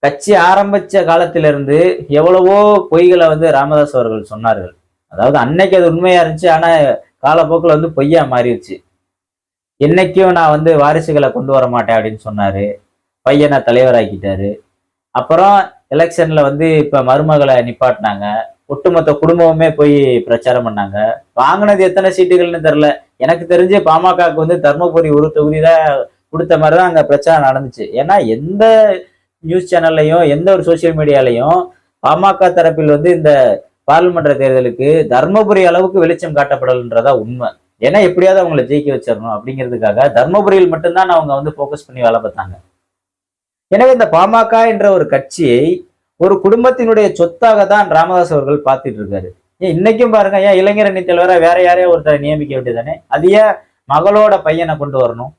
கட்சி ஆரம்பிச்ச காலத்திலிருந்து எவ்வளவோ பொய்களை வந்து ராமதாஸ் அவர்கள் சொன்னார்கள். அதாவது அன்னைக்கு அது உண்மையா இருந்துச்சு. ஆனா காலப்போக்கில் வந்து பொய்யா மாறிடுச்சு. என்னைக்கும் நான் வந்து வாரிசுகளை கொண்டு வர மாட்டேன் அப்படின்னு சொன்னாரு. பையனை தலைவராக்கிட்டாரு. அப்புறம் எலெக்ஷன்ல வந்து இப்ப மருமகளை நிப்பாட்டினாங்க. ஒட்டுமொத்த குடும்பமுமே போய் பிரச்சாரம் பண்ணாங்க. வாங்கினது எத்தனை சீட்டுகள்னு தெரியல. எனக்கு தெரிஞ்சு பாமகவுக்கு வந்து தர்மபுரி ஒரு தொகுதி தான் கொடுத்த மாதிரிதான் அங்க பிரச்சாரம் நடந்துச்சு. ஏன்னா எந்த நியூஸ் சேனல்லையும் எந்த ஒரு சோசியல் மீடியாலையும் பாமக தரப்பில் வந்து இந்த பாராளுமன்ற தேர்தலுக்கு தர்மபுரி அளவுக்கு வெளிச்சம் காட்டப்படலன்றதா உண்மை. ஏன்னா எப்படியாவது அவங்களை ஜெயிக்க வச்சிடணும் அப்படிங்கிறதுக்காக தர்மபுரியில் மட்டும்தான் அவங்க வந்து போக்கஸ் பண்ணி வேலை பார்த்தாங்க. எனவே இந்த பாமக என்ற ஒரு கட்சியை ஒரு குடும்பத்தினுடைய சொத்தாக தான் ராமதாஸ் அவர்கள் பார்த்துட்டு இருக்காரு. ஏன் இன்னைக்கும் பாருங்க, ஏன் இளைஞர் அணி தலைவரா வேற யாரையோ ஒருத்தரை நியமிக்க வேண்டியதானே? அது ஏன் மகளோட பையனை கொண்டு வரணும்?